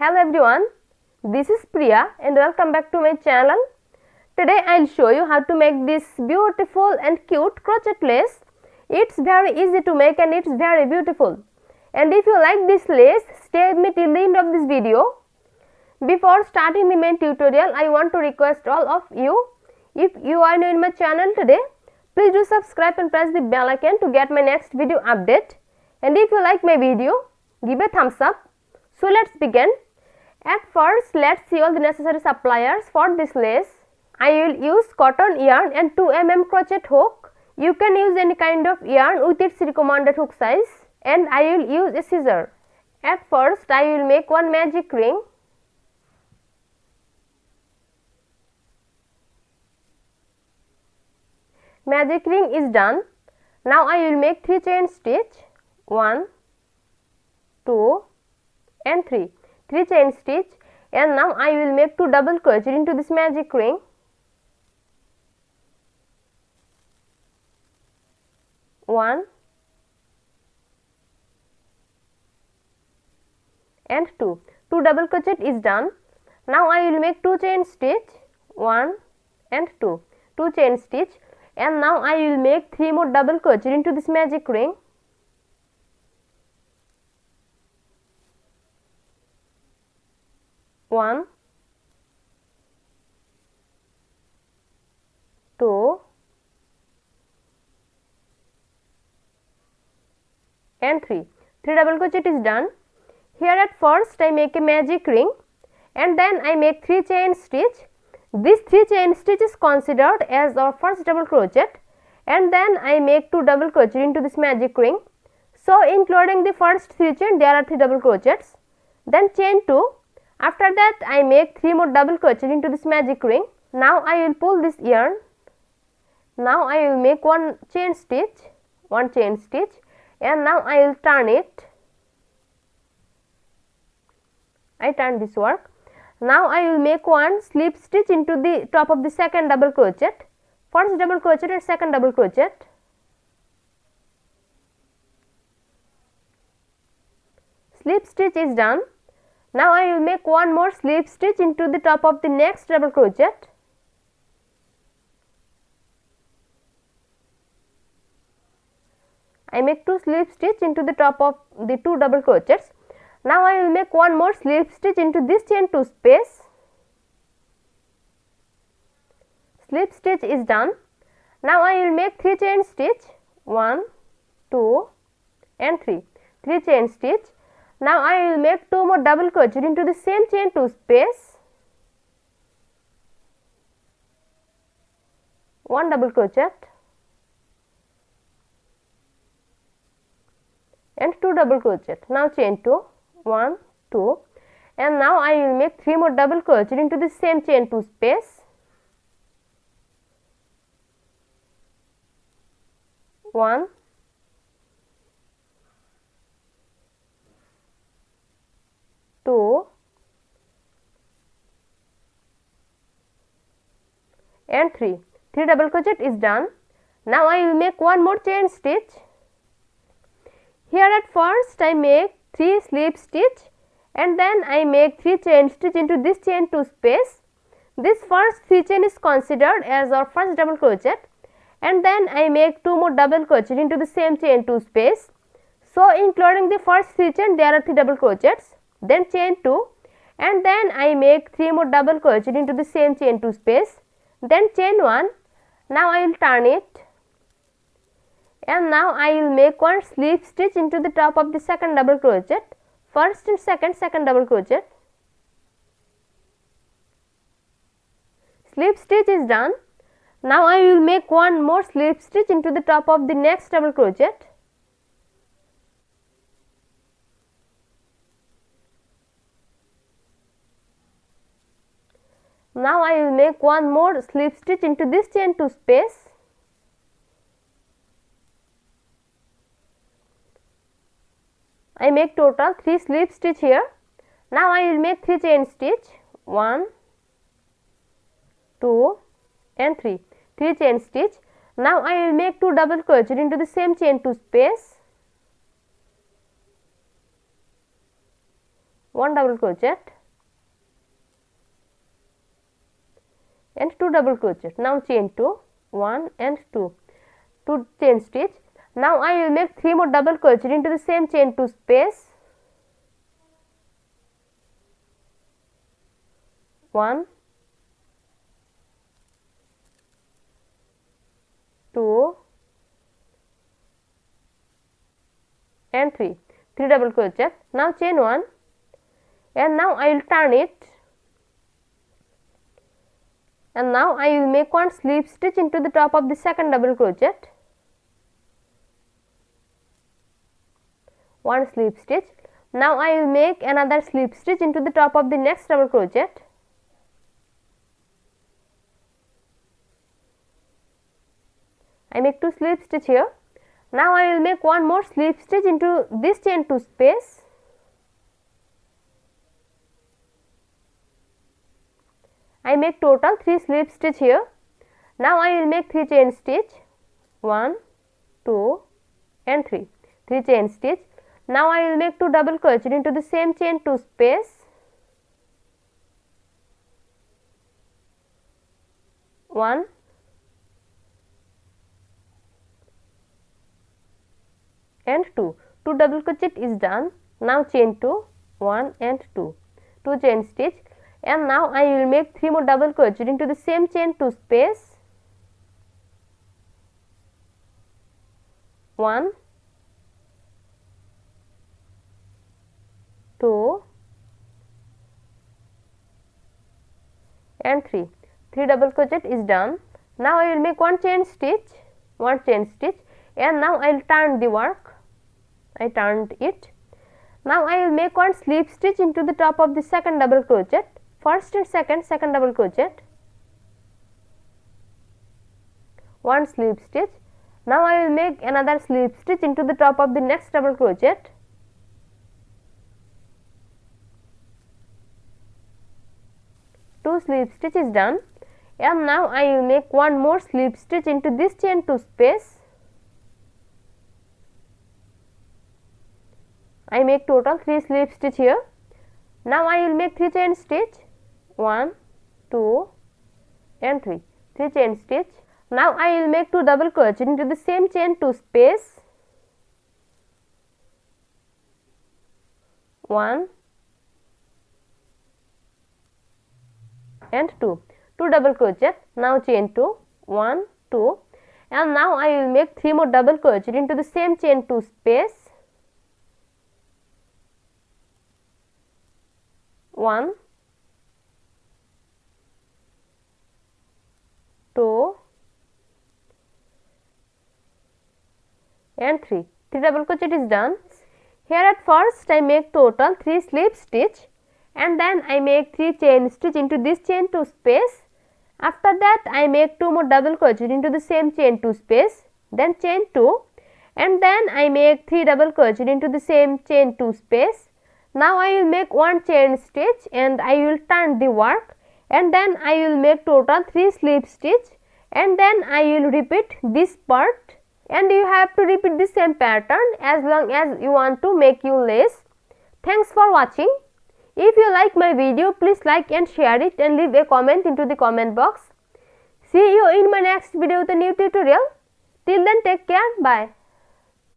Hello everyone, this is Priya and welcome back to my channel. Today I will show you how to make this beautiful and cute crochet lace. It's very easy to make and it's very beautiful. And if you like this lace, stay with me till the end of this video. Before starting the main tutorial, I want to request all of you, if you are new in my channel today, please do subscribe and press the bell icon to get my next video update. And if you like my video, give a thumbs up. So let's begin. At first, let's see all the necessary supplies for this lace. I will use cotton yarn and 2 mm crochet hook. You can use any kind of yarn with its recommended hook size, and I will use a scissor. At first, I will make one magic ring. Magic ring is done. Now I will make 3 chain stitch. 1, 2 and 3. 3 chain stitch, and now I will make 2 double crochet into this magic ring. One and 2. 2 double crochet is done. Now I will make 2 chain stitch. 1 and 2. 2 chain stitch, and now I will make 3 more double crochet into this magic ring. One, 2 and 3. 3 double crochet is done. Here at first I make a magic ring and then I make 3 chain stitch. This 3 chain stitch is considered as our first double crochet, and then I make 2 double crochet into this magic ring. So including the first 3 chain, there are 3 double crochets. Then chain 2. After that, I make 3 more double crochet into this magic ring. Now I will pull this yarn. Now I will make 1 chain stitch, and now I will turn it. I turn this work. Now I will make 1 slip stitch into the top of the second double crochet, first double crochet and second double crochet. Slip stitch is done. Now I will make 1 more slip stitch into the top of the next double crochet. I make 2 slip stitch into the top of the 2 double crochets. Now I will make 1 more slip stitch into this chain 2 space. Slip stitch is done. Now I will make 3 chain stitch. 1, 2 and 3. 3 chain stitch. Now I will make 2 more double crochet into the same chain 2 space. 1 double crochet and 2 double crochet. Now chain 2, 1, 2, and now I will make 3 more double crochet into the same chain 2 space. 1, 2 and 3. 3 double crochet is done. Now I will make 1 more chain stitch. Here at first I make 3 slip stitch and then I make 3 chain stitch into this chain 2 space. This first 3 chain is considered as our first double crochet, and then I make 2 more double crochet into the same chain 2 space. So including the first 3 chain, there are 3 double crochets. Then chain 2, and then I make 3 more double crochet into the same chain 2 space. Then chain 1. Now I will turn it, and now I will make 1 slip stitch into the top of the second double crochet, first and second double crochet. Slip stitch is done. Now I will make 1 more slip stitch into the top of the next double crochet. Now I will make 1 more slip stitch into this chain 2 space. I make total 3 slip stitch here. Now I will make 3 chain stitch. 1, 2 and 3. 3 chain stitch. Now I will make 2 double crochet into the same chain 2 space. 1 double crochet and 2 double crochet. Now chain 2, 1 and 2 chain stitch. Now I will make 3 more double crochet into the same chain 2 space. 1, 2 and 3 double crochet. Now chain 1 and now I will turn it, and now I will make 1 slip stitch into the top of the second double crochet, 1 slip stitch. Now I will make another slip stitch into the top of the next double crochet, I make 2 slip stitch here. Now I will make 1 more slip stitch into this chain 2 space, I make total 3 slip stitch here. Now I will make 3 chain stitch, 1, 2 and 3 chain stitch. Now I will make 2 double crochet into the same chain 2 space, 1 and 2 double crochet is done. Now chain 2, 1 and 2 chain stitch, and now I will make 3 more double crochet into the same chain 2 space, 1, 2 and 3 double crochet is done. Now I will make 1 chain stitch, and now I will turn the work, I turned it. Now I will make 1 slip stitch into the top of the second double crochet, first and second double crochet, 1 slip stitch. Now I will make another slip stitch into the top of the next double crochet, 2 slip stitch is done, and now I will make 1 more slip stitch into this chain 2 space, I make total 3 slip stitch here. Now I will make 3 chain stitch, 1, 2 and 3 chain stitch. Now I will make 2 double crochet into the same chain 2 space, 1 and 2 double crochet. Now chain 2, 1, 2, and now I will make 3 more double crochet into the same chain 2 space, 1, 2 and 3 double crochet is done. Here at first I make total 3 slip stitch, and then I make 3 chain stitch into this chain 2 space. After that I make 2 more double crochet into the same chain 2 space, then chain 2, and then I make 3 double crochet into the same chain 2 space. Now I will make 1 chain stitch and I will turn the work, and then I will make total 3 slip stitch, and then I will repeat this part, and you have to repeat the same pattern as long as you want to make your lace. Thanks for watching. If you like my video, please like and share it and leave a comment into the comment box. See you in my next video with a new tutorial. Till then, take care. Bye.